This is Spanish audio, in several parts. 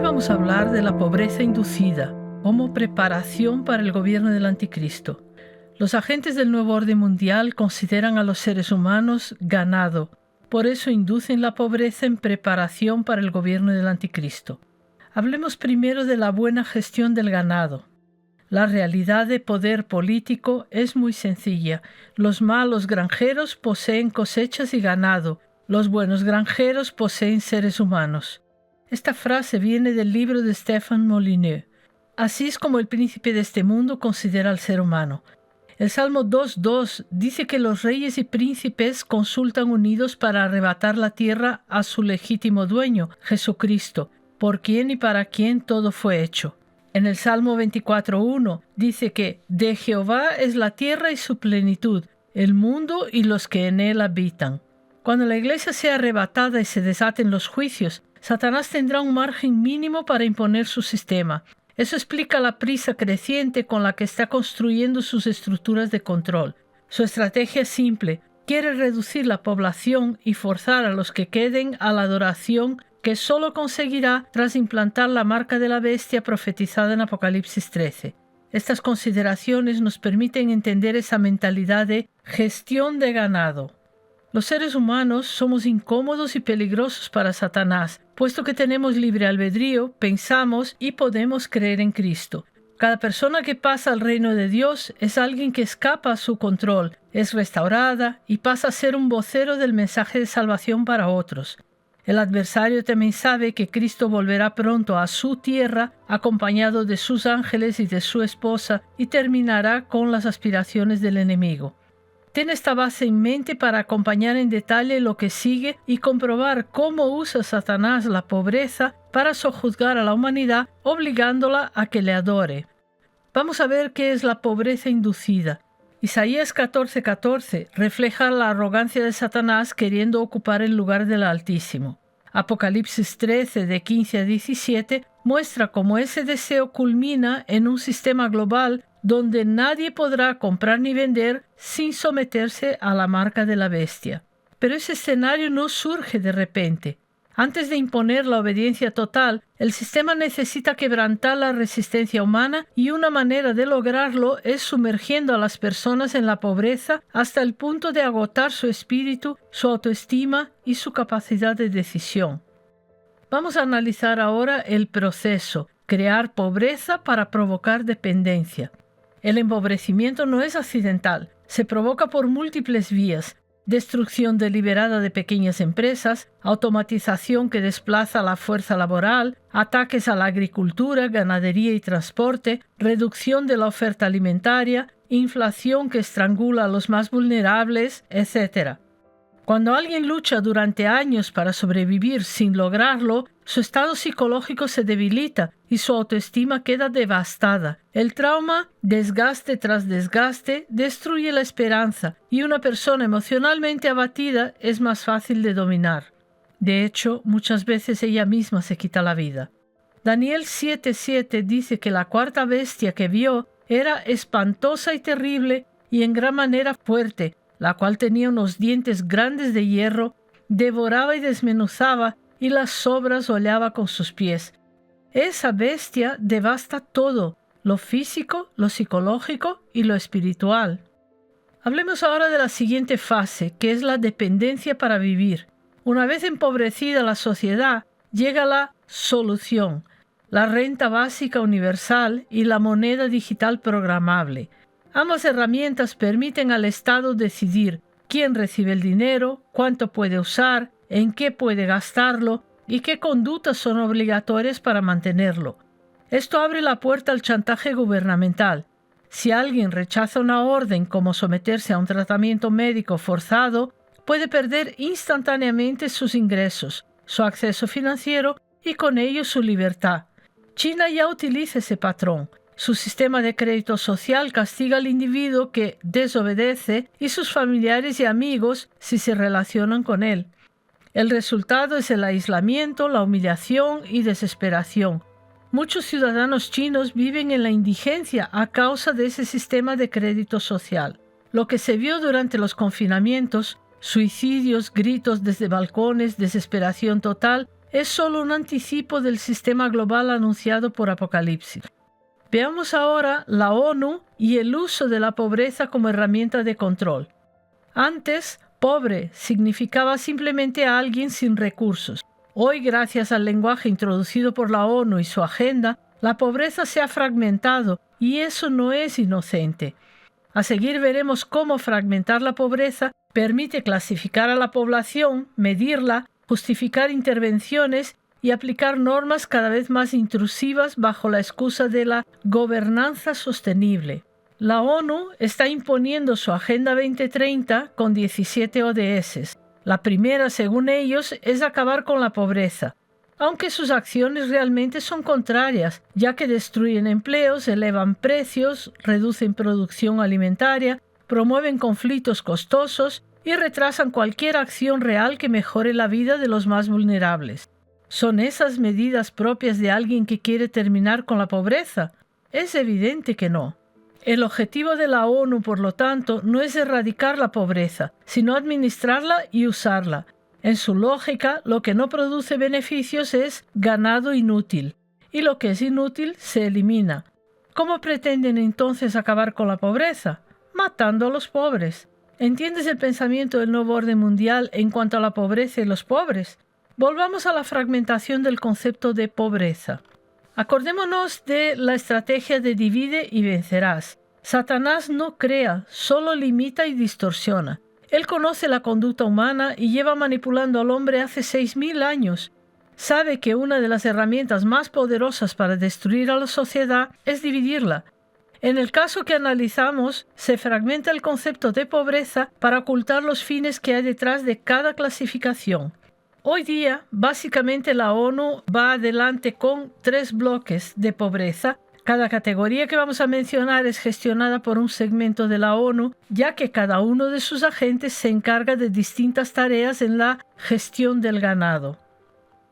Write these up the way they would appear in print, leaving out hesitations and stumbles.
vamos a hablar de la pobreza inducida como preparación para el gobierno del anticristo. Los agentes del nuevo orden mundial consideran a los seres humanos ganado, por eso inducen la pobreza en preparación para el gobierno del anticristo. Hablemos primero de la buena gestión del ganado. La realidad de poder político es muy sencilla. Los malos granjeros poseen cosechas y ganado. Los buenos granjeros poseen seres humanos. Esta frase viene del libro de Stéphane Molyneux. Así es como el príncipe de este mundo considera al ser humano. El Salmo 2.2 dice que los reyes y príncipes consultan unidos para arrebatar la tierra a su legítimo dueño, Jesucristo, por quien y para quien todo fue hecho. En el Salmo 24.1 dice que de Jehová es la tierra y su plenitud, el mundo y los que en él habitan. Cuando la iglesia sea arrebatada y se desaten los juicios, Satanás tendrá un margen mínimo para imponer su sistema. Eso explica la prisa creciente con la que está construyendo sus estructuras de control. Su estrategia es simple. Quiere reducir la población y forzar a los que queden a la adoración que solo conseguirá tras implantar la marca de la bestia profetizada en Apocalipsis 13. Estas consideraciones nos permiten entender esa mentalidad de gestión de ganado. Los seres humanos somos incómodos y peligrosos para Satanás, puesto que tenemos libre albedrío, pensamos y podemos creer en Cristo. Cada persona que pasa al reino de Dios es alguien que escapa a su control, es restaurada y pasa a ser un vocero del mensaje de salvación para otros. El adversario también sabe que Cristo volverá pronto a su tierra, acompañado de sus ángeles y de su esposa, y terminará con las aspiraciones del enemigo. Ten esta base en mente para acompañar en detalle lo que sigue y comprobar cómo usa Satanás la pobreza para sojuzgar a la humanidad, obligándola a que le adore. Vamos a ver qué es la pobreza inducida. Isaías 14:14 refleja la arrogancia de Satanás queriendo ocupar el lugar del Altísimo. Apocalipsis 13, de 15 a 17, muestra cómo ese deseo culmina en un sistema global donde nadie podrá comprar ni vender sin someterse a la marca de la bestia. Pero ese escenario no surge de repente. Antes de imponer la obediencia total, el sistema necesita quebrantar la resistencia humana y una manera de lograrlo es sumergiendo a las personas en la pobreza hasta el punto de agotar su espíritu, su autoestima y su capacidad de decisión. Vamos a analizar ahora el proceso, crear pobreza para provocar dependencia. El empobrecimiento no es accidental, se provoca por múltiples vías. Destrucción deliberada de pequeñas empresas, automatización que desplaza la fuerza laboral, ataques a la agricultura, ganadería y transporte, reducción de la oferta alimentaria, inflación que estrangula a los más vulnerables, etc. Cuando alguien lucha durante años para sobrevivir sin lograrlo, su estado psicológico se debilita y su autoestima queda devastada. El trauma, desgaste tras desgaste, destruye la esperanza y una persona emocionalmente abatida es más fácil de dominar. De hecho, muchas veces ella misma se quita la vida. Daniel 7:7 dice que la cuarta bestia que vio era espantosa y terrible y en gran manera fuerte, la cual tenía unos dientes grandes de hierro, devoraba y desmenuzaba, y las sobras hollaba con sus pies. Esa bestia devasta todo, lo físico, lo psicológico y lo espiritual. Hablemos ahora de la siguiente fase, que es la dependencia para vivir. Una vez empobrecida la sociedad, llega la solución, la renta básica universal y la moneda digital programable. Ambas herramientas permiten al Estado decidir quién recibe el dinero, cuánto puede usar, en qué puede gastarlo y qué conductas son obligatorias para mantenerlo. Esto abre la puerta al chantaje gubernamental. Si alguien rechaza una orden como someterse a un tratamiento médico forzado, puede perder instantáneamente sus ingresos, su acceso financiero y con ello su libertad. China ya utiliza ese patrón. Su sistema de crédito social castiga al individuo que desobedece y sus familiares y amigos si se relacionan con él. El resultado es el aislamiento, la humillación y desesperación. Muchos ciudadanos chinos viven en la indigencia a causa de ese sistema de crédito social. Lo que se vio durante los confinamientos, suicidios, gritos desde balcones, desesperación total, es solo un anticipo del sistema global anunciado por Apocalipsis. Veamos ahora la ONU y el uso de la pobreza como herramienta de control. Antes, pobre significaba simplemente a alguien sin recursos. Hoy, gracias al lenguaje introducido por la ONU y su agenda, la pobreza se ha fragmentado y eso no es inocente. A seguir veremos cómo fragmentar la pobreza permite clasificar a la población, medirla, justificar intervenciones y aplicar normas cada vez más intrusivas bajo la excusa de la gobernanza sostenible. La ONU está imponiendo su Agenda 2030 con 17 ODS. La primera, según ellos, es acabar con la pobreza, aunque sus acciones realmente son contrarias, ya que destruyen empleos, elevan precios, reducen producción alimentaria, promueven conflictos costosos y retrasan cualquier acción real que mejore la vida de los más vulnerables. ¿Son esas medidas propias de alguien que quiere terminar con la pobreza? Es evidente que no. El objetivo de la ONU, por lo tanto, no es erradicar la pobreza, sino administrarla y usarla. En su lógica, lo que no produce beneficios es ganado inútil, y lo que es inútil se elimina. ¿Cómo pretenden entonces acabar con la pobreza? Matando a los pobres. ¿Entiendes el pensamiento del nuevo orden mundial en cuanto a la pobreza y los pobres? Volvamos a la fragmentación del concepto de pobreza. Acordémonos de la estrategia de divide y vencerás. Satanás no crea, solo limita y distorsiona. Él conoce la conducta humana y lleva manipulando al hombre hace 6.000 años. Sabe que una de las herramientas más poderosas para destruir a la sociedad es dividirla. En el caso que analizamos, se fragmenta el concepto de pobreza para ocultar los fines que hay detrás de cada clasificación. Hoy día, básicamente la ONU va adelante con 3 bloques de pobreza. Cada categoría que vamos a mencionar es gestionada por un segmento de la ONU, ya que cada uno de sus agentes se encarga de distintas tareas en la gestión del ganado.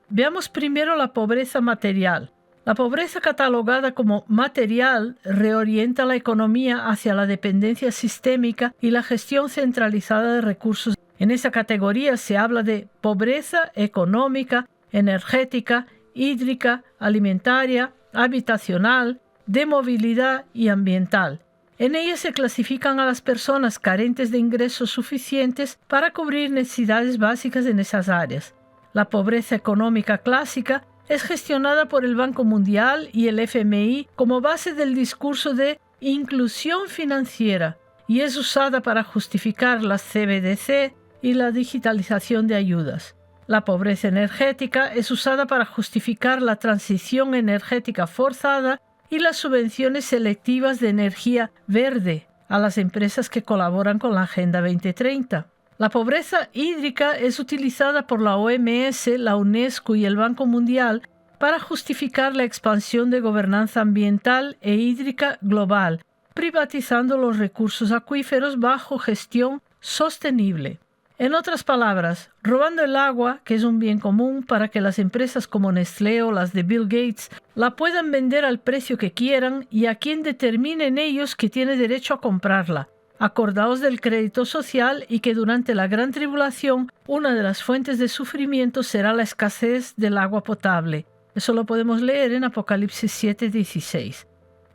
Veamos primero la pobreza material. La pobreza catalogada como material reorienta la economía hacia la dependencia sistémica y la gestión centralizada de recursos. En esa categoría se habla de pobreza económica, energética, hídrica, alimentaria, habitacional, de movilidad y ambiental. En ella se clasifican a las personas carentes de ingresos suficientes para cubrir necesidades básicas en esas áreas. La pobreza económica clásica es gestionada por el Banco Mundial y el FMI como base del discurso de inclusión financiera y es usada para justificar las CBDC y la digitalización de ayudas. La pobreza energética es usada para justificar la transición energética forzada y las subvenciones selectivas de energía verde a las empresas que colaboran con la Agenda 2030. La pobreza hídrica es utilizada por la OMS, la UNESCO y el Banco Mundial para justificar la expansión de gobernanza ambiental e hídrica global, privatizando los recursos acuíferos bajo gestión sostenible. En otras palabras, robando el agua, que es un bien común, para que las empresas como Nestlé o las de Bill Gates la puedan vender al precio que quieran y a quien determinen ellos que tiene derecho a comprarla. Acordaos del crédito social y que durante la gran tribulación una de las fuentes de sufrimiento será la escasez del agua potable. Eso lo podemos leer en Apocalipsis 7:16.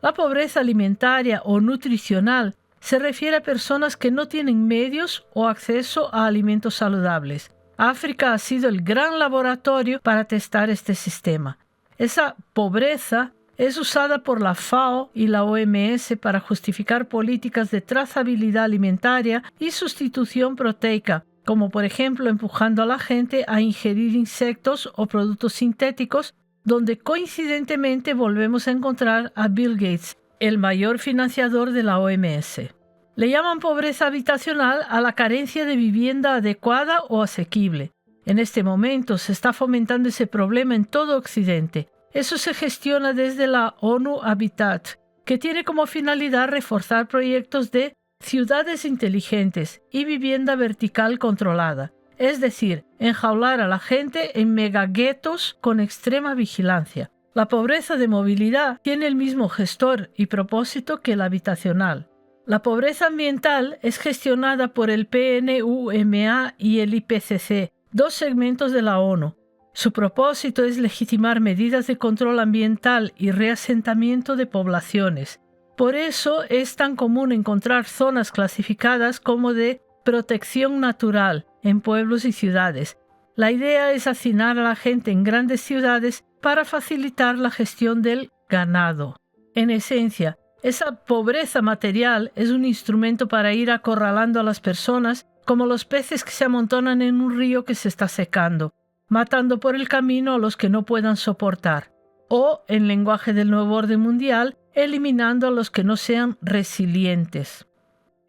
La pobreza alimentaria o nutricional se refiere a personas que no tienen medios o acceso a alimentos saludables. África ha sido el gran laboratorio para testar este sistema. Esa pobreza es usada por la FAO y la OMS para justificar políticas de trazabilidad alimentaria y sustitución proteica, como por ejemplo empujando a la gente a ingerir insectos o productos sintéticos, donde coincidentemente volvemos a encontrar a Bill Gates, el mayor financiador de la OMS. Le llaman pobreza habitacional a la carencia de vivienda adecuada o asequible. En este momento se está fomentando ese problema en todo Occidente. Eso se gestiona desde la ONU Habitat, que tiene como finalidad reforzar proyectos de ciudades inteligentes y vivienda vertical controlada, es decir, enjaular a la gente en megaguetos con extrema vigilancia. La pobreza de movilidad tiene el mismo gestor y propósito que la habitacional. La pobreza ambiental es gestionada por el PNUMA y el IPCC, 2 segmentos de la ONU. Su propósito es legitimar medidas de control ambiental y reasentamiento de poblaciones. Por eso es tan común encontrar zonas clasificadas como de protección natural en pueblos y ciudades. La idea es hacinar a la gente en grandes ciudades para facilitar la gestión del ganado. En esencia, esa pobreza material es un instrumento para ir acorralando a las personas como los peces que se amontonan en un río que se está secando, matando por el camino a los que no puedan soportar, o, en lenguaje del nuevo orden mundial, eliminando a los que no sean resilientes.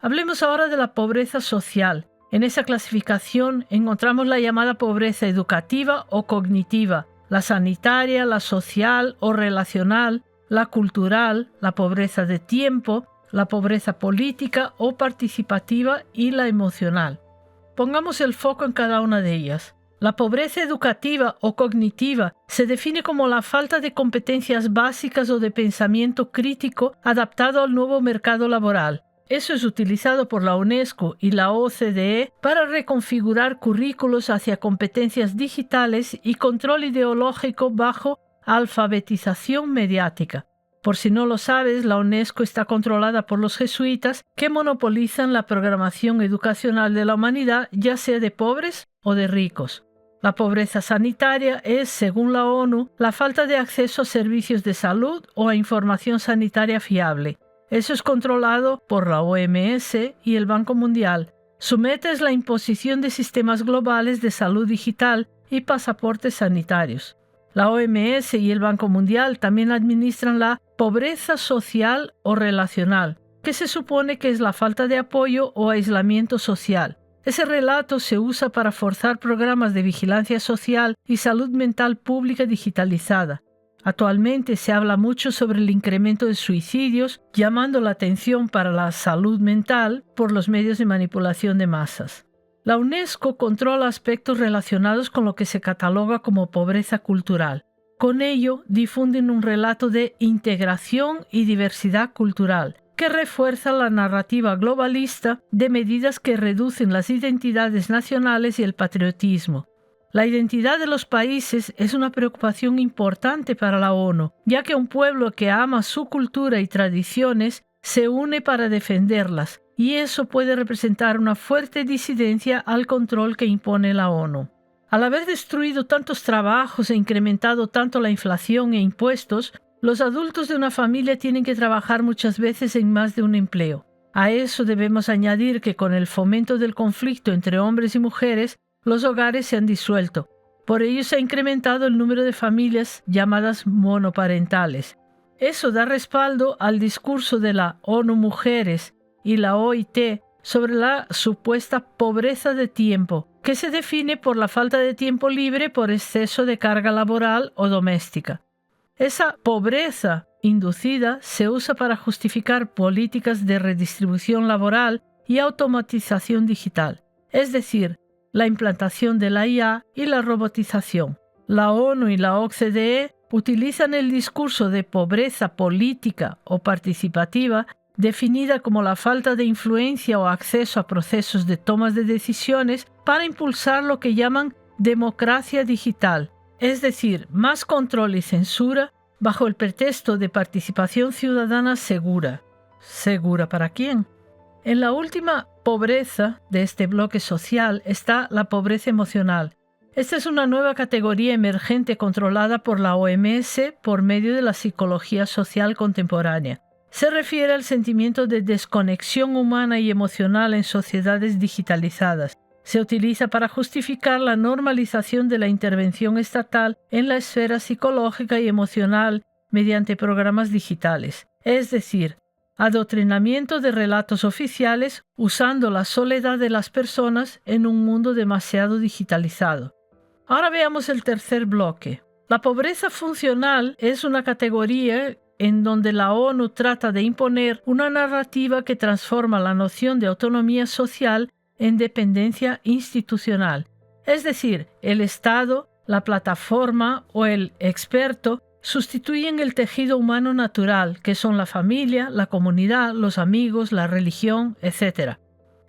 Hablemos ahora de la pobreza social. En esa clasificación encontramos la llamada pobreza educativa o cognitiva, la sanitaria, la social o relacional, la cultural, la pobreza de tiempo, la pobreza política o participativa y la emocional. Pongamos el foco en cada una de ellas. La pobreza educativa o cognitiva se define como la falta de competencias básicas o de pensamiento crítico adaptado al nuevo mercado laboral. Eso es utilizado por la UNESCO y la OCDE para reconfigurar currículos hacia competencias digitales y control ideológico bajo alfabetización mediática. Por si no lo sabes, la UNESCO está controlada por los jesuitas que monopolizan la programación educacional de la humanidad, ya sea de pobres o de ricos. La pobreza sanitaria es, según la ONU, la falta de acceso a servicios de salud o a información sanitaria fiable. Eso es controlado por la OMS y el Banco Mundial. Su meta es la imposición de sistemas globales de salud digital y pasaportes sanitarios. La OMS y el Banco Mundial también administran la pobreza social o relacional, que se supone que es la falta de apoyo o aislamiento social. Ese relato se usa para forzar programas de vigilancia social y salud mental pública digitalizada. Actualmente se habla mucho sobre el incremento de suicidios, llamando la atención para la salud mental por los medios de manipulación de masas. La UNESCO controla aspectos relacionados con lo que se cataloga como pobreza cultural. Con ello, difunden un relato de integración y diversidad cultural, que refuerza la narrativa globalista de medidas que reducen las identidades nacionales y el patriotismo. La identidad de los países es una preocupación importante para la ONU, ya que un pueblo que ama su cultura y tradiciones se une para defenderlas, y eso puede representar una fuerte disidencia al control que impone la ONU. Al haber destruido tantos trabajos e incrementado tanto la inflación e impuestos, los adultos de una familia tienen que trabajar muchas veces en más de un empleo. A eso debemos añadir que con el fomento del conflicto entre hombres y mujeres, los hogares se han disuelto. Por ello se ha incrementado el número de familias llamadas monoparentales. Eso da respaldo al discurso de la ONU Mujeres y la OIT sobre la supuesta pobreza de tiempo, que se define por la falta de tiempo libre por exceso de carga laboral o doméstica. Esa pobreza inducida se usa para justificar políticas de redistribución laboral y automatización digital, es decir, la implantación de la IA y la robotización. La ONU y la OCDE utilizan el discurso de pobreza política o participativa, definida como la falta de influencia o acceso a procesos de tomas de decisiones, para impulsar lo que llaman democracia digital, es decir, más control y censura bajo el pretexto de participación ciudadana segura. ¿Segura para quién? En la última pobreza de este bloque social está la pobreza emocional. Esta es una nueva categoría emergente controlada por la OMS por medio de la psicología social contemporánea. Se refiere al sentimiento de desconexión humana y emocional en sociedades digitalizadas. Se utiliza para justificar la normalización de la intervención estatal en la esfera psicológica y emocional mediante programas digitales, es decir, adoctrinamiento de relatos oficiales usando la soledad de las personas en un mundo demasiado digitalizado. Ahora veamos el tercer bloque. La pobreza funcional es una categoría en donde la ONU trata de imponer una narrativa que transforma la noción de autonomía social en dependencia institucional. Es decir, el Estado, la plataforma o el experto sustituyen el tejido humano natural, que son la familia, la comunidad, los amigos, la religión, etc.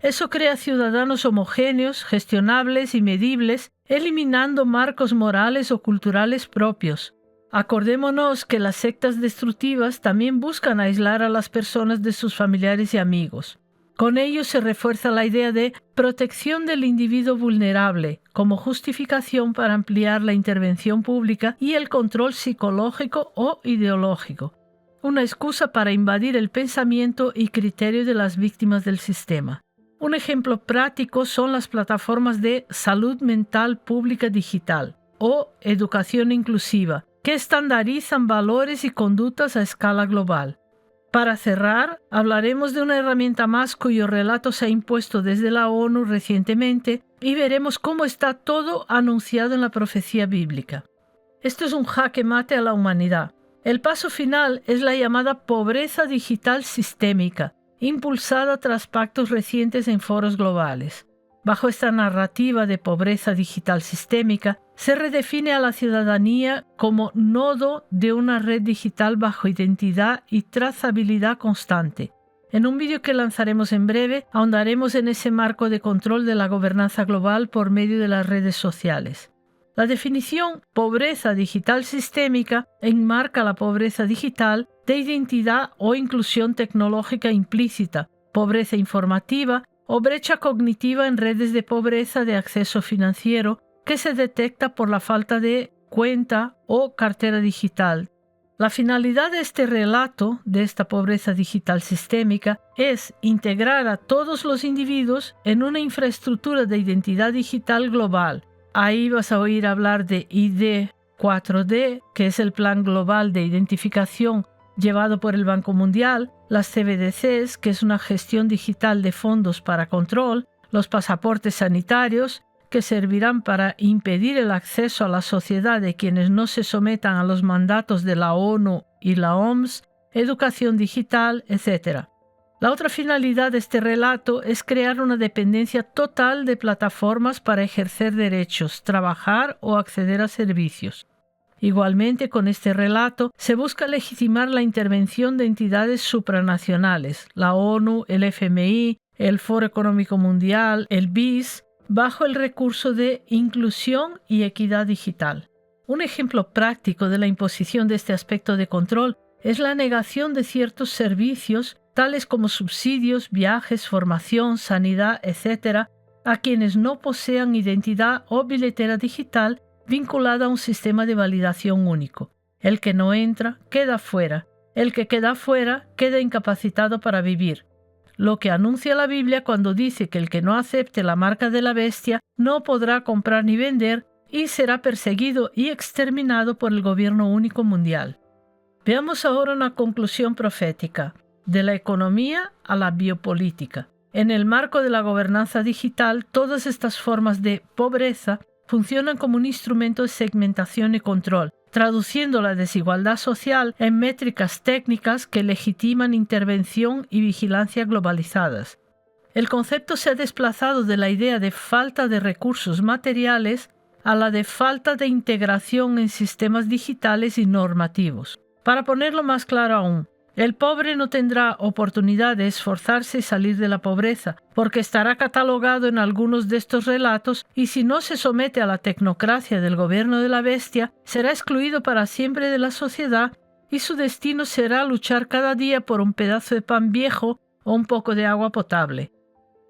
Eso crea ciudadanos homogéneos, gestionables y medibles eliminando marcos morales o culturales propios. Acordémonos que las sectas destructivas también buscan aislar a las personas de sus familiares y amigos. Con ello se refuerza la idea de protección del individuo vulnerable como justificación para ampliar la intervención pública y el control psicológico o ideológico, una excusa para invadir el pensamiento y criterio de las víctimas del sistema. Un ejemplo práctico son las plataformas de salud mental pública digital o educación inclusiva, que estandarizan valores y conductas a escala global. Para cerrar, hablaremos de una herramienta más cuyo relato se ha impuesto desde la ONU recientemente y veremos cómo está todo anunciado en la profecía bíblica. Esto es un jaque mate a la humanidad. El paso final es la llamada pobreza digital sistémica, impulsada tras pactos recientes en foros globales. Bajo esta narrativa de pobreza digital sistémica, se redefine a la ciudadanía como nodo de una red digital bajo identidad y trazabilidad constante. En un vídeo que lanzaremos en breve, ahondaremos en ese marco de control de la gobernanza global por medio de las redes sociales. La definición pobreza digital sistémica enmarca la pobreza digital de identidad o inclusión tecnológica implícita, pobreza informativa o brecha cognitiva en redes de pobreza de acceso financiero que se detecta por la falta de cuenta o cartera digital. La finalidad de este relato, de esta pobreza digital sistémica, es integrar a todos los individuos en una infraestructura de identidad digital global. Ahí vas a oír hablar de ID 4D, que es el Plan Global de Identificación llevado por el Banco Mundial, las CBDCs, que es una gestión digital de fondos para control, los pasaportes sanitarios, que servirán para impedir el acceso a la sociedad de quienes no se sometan a los mandatos de la ONU y la OMS, educación digital, etc. La otra finalidad de este relato es crear una dependencia total de plataformas para ejercer derechos, trabajar o acceder a servicios. Igualmente, con este relato se busca legitimar la intervención de entidades supranacionales, la ONU, el FMI, el Foro Económico Mundial, el BIS, bajo el recurso de inclusión y equidad digital. Un ejemplo práctico de la imposición de este aspecto de control es la negación de ciertos servicios, tales como subsidios, viajes, formación, sanidad, etc., a quienes no posean identidad o billetera digital vinculada a un sistema de validación único. El que no entra, queda fuera. El que queda fuera, queda incapacitado para vivir. Lo que anuncia la Biblia cuando dice que el que no acepte la marca de la bestia no podrá comprar ni vender y será perseguido y exterminado por el gobierno único mundial. Veamos ahora una conclusión profética, de la economía a la biopolítica. En el marco de la gobernanza digital, todas estas formas de pobreza funcionan como un instrumento de segmentación y control, traduciendo la desigualdad social en métricas técnicas que legitiman intervención y vigilancia globalizadas. El concepto se ha desplazado de la idea de falta de recursos materiales a la de falta de integración en sistemas digitales y normativos. Para ponerlo más claro aún, el pobre no tendrá oportunidad de esforzarse y salir de la pobreza, porque estará catalogado en algunos de estos relatos y si no se somete a la tecnocracia del gobierno de la bestia, será excluido para siempre de la sociedad y su destino será luchar cada día por un pedazo de pan viejo o un poco de agua potable.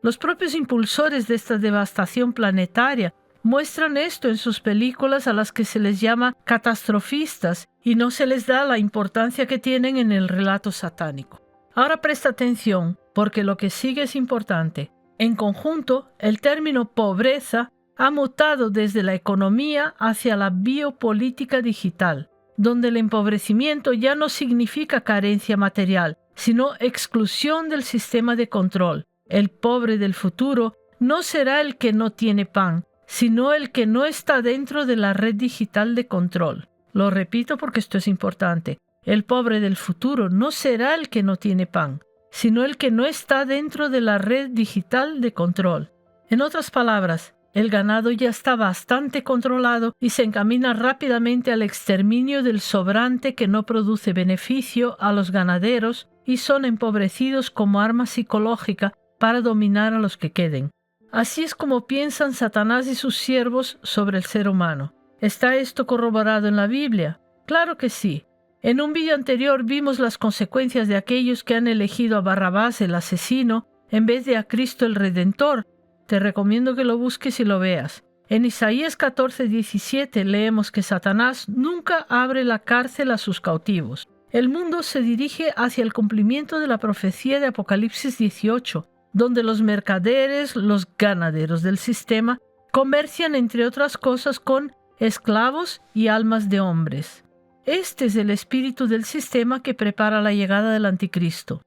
Los propios impulsores de esta devastación planetaria muestran esto en sus películas a las que se les llama catastrofistas y no se les da la importancia que tienen en el relato satánico. Ahora presta atención, porque lo que sigue es importante. En conjunto, el término pobreza ha mutado desde la economía hacia la biopolítica digital, donde el empobrecimiento ya no significa carencia material, sino exclusión del sistema de control. El pobre del futuro no será el que no tiene pan, sino el que no está dentro de la red digital de control. Lo repito porque esto es importante. El pobre del futuro no será el que no tiene pan, sino el que no está dentro de la red digital de control. En otras palabras, el ganado ya está bastante controlado y se encamina rápidamente al exterminio del sobrante que no produce beneficio a los ganaderos y son empobrecidos como arma psicológica para dominar a los que queden. Así es como piensan Satanás y sus siervos sobre el ser humano. ¿Está esto corroborado en la Biblia? Claro que sí. En un vídeo anterior vimos las consecuencias de aquellos que han elegido a Barrabás el asesino en vez de a Cristo el Redentor. Te recomiendo que lo busques y lo veas. En Isaías 14:17 leemos que Satanás nunca abre la cárcel a sus cautivos. El mundo se dirige hacia el cumplimiento de la profecía de Apocalipsis 18, donde los mercaderes, los ganaderos del sistema, comercian entre otras cosas con esclavos y almas de hombres. Este es el espíritu del sistema que prepara la llegada del anticristo.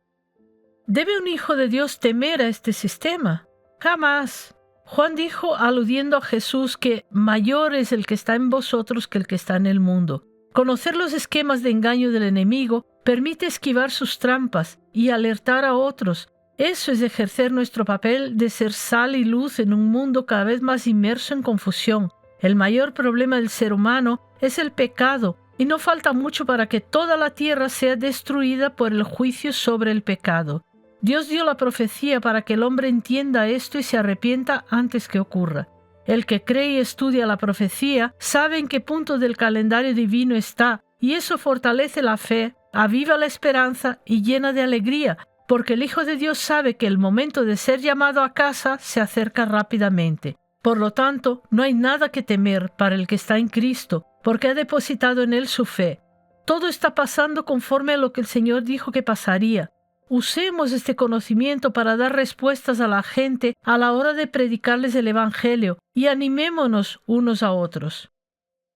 ¿Debe un hijo de Dios temer a este sistema? Jamás. Juan dijo, aludiendo a Jesús, que mayor es el que está en vosotros que el que está en el mundo. Conocer los esquemas de engaño del enemigo permite esquivar sus trampas y alertar a otros. Eso es ejercer nuestro papel de ser sal y luz en un mundo cada vez más inmerso en confusión. El mayor problema del ser humano es el pecado, y no falta mucho para que toda la tierra sea destruida por el juicio sobre el pecado. Dios dio la profecía para que el hombre entienda esto y se arrepienta antes que ocurra. El que cree y estudia la profecía sabe en qué punto del calendario divino está, y eso fortalece la fe, aviva la esperanza y llena de alegría, porque el Hijo de Dios sabe que el momento de ser llamado a casa se acerca rápidamente. Por lo tanto, no hay nada que temer para el que está en Cristo, porque ha depositado en él su fe. Todo está pasando conforme a lo que el Señor dijo que pasaría. Usemos este conocimiento para dar respuestas a la gente a la hora de predicarles el Evangelio y animémonos unos a otros.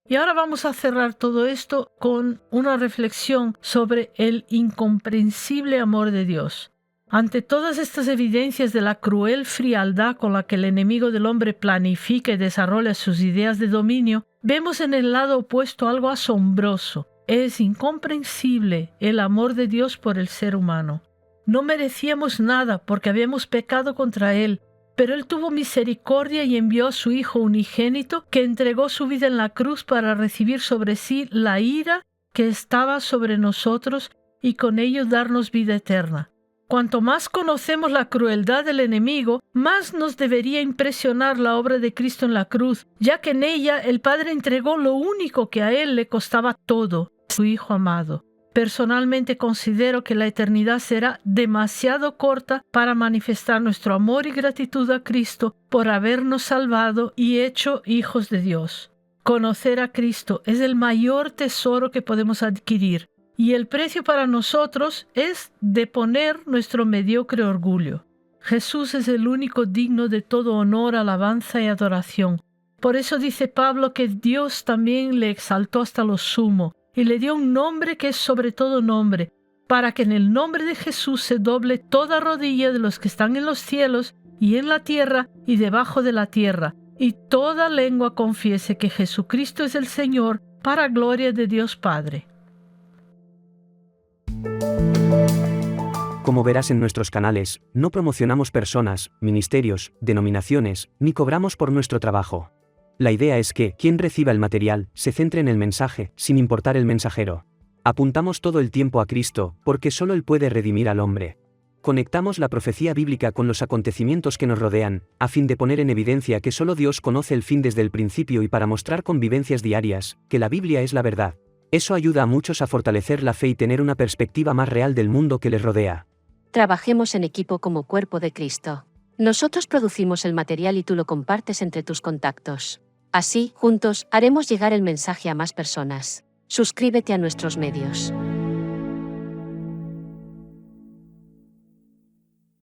Y ahora vamos a cerrar todo esto con una reflexión sobre el incomprensible amor de Dios. Ante todas estas evidencias de la cruel frialdad con la que el enemigo del hombre planifica y desarrolla sus ideas de dominio, vemos en el lado opuesto algo asombroso. Es incomprensible el amor de Dios por el ser humano. No merecíamos nada porque habíamos pecado contra Él, pero Él tuvo misericordia y envió a su Hijo unigénito, que entregó su vida en la cruz para recibir sobre sí la ira que estaba sobre nosotros y con ello darnos vida eterna. Cuanto más conocemos la crueldad del enemigo, más nos debería impresionar la obra de Cristo en la cruz, ya que en ella el Padre entregó lo único que a Él le costaba todo, su Hijo amado. Personalmente considero que la eternidad será demasiado corta para manifestar nuestro amor y gratitud a Cristo por habernos salvado y hecho hijos de Dios. Conocer a Cristo es el mayor tesoro que podemos adquirir, y el precio para nosotros es deponer nuestro mediocre orgullo. Jesús es el único digno de todo honor, alabanza y adoración. Por eso dice Pablo que Dios también le exaltó hasta lo sumo, y le dio un nombre que es sobre todo nombre, para que en el nombre de Jesús se doble toda rodilla de los que están en los cielos y en la tierra y debajo de la tierra, y toda lengua confiese que Jesucristo es el Señor, para gloria de Dios Padre. Como verás en nuestros canales, no promocionamos personas, ministerios, denominaciones, ni cobramos por nuestro trabajo. La idea es que, quien reciba el material, se centre en el mensaje, sin importar el mensajero. Apuntamos todo el tiempo a Cristo, porque solo Él puede redimir al hombre. Conectamos la profecía bíblica con los acontecimientos que nos rodean, a fin de poner en evidencia que solo Dios conoce el fin desde el principio y para mostrar con vivencias diarias, que la Biblia es la verdad. Eso ayuda a muchos a fortalecer la fe y tener una perspectiva más real del mundo que les rodea. Trabajemos en equipo como cuerpo de Cristo. Nosotros producimos el material y tú lo compartes entre tus contactos. Así, juntos, haremos llegar el mensaje a más personas. Suscríbete a nuestros medios.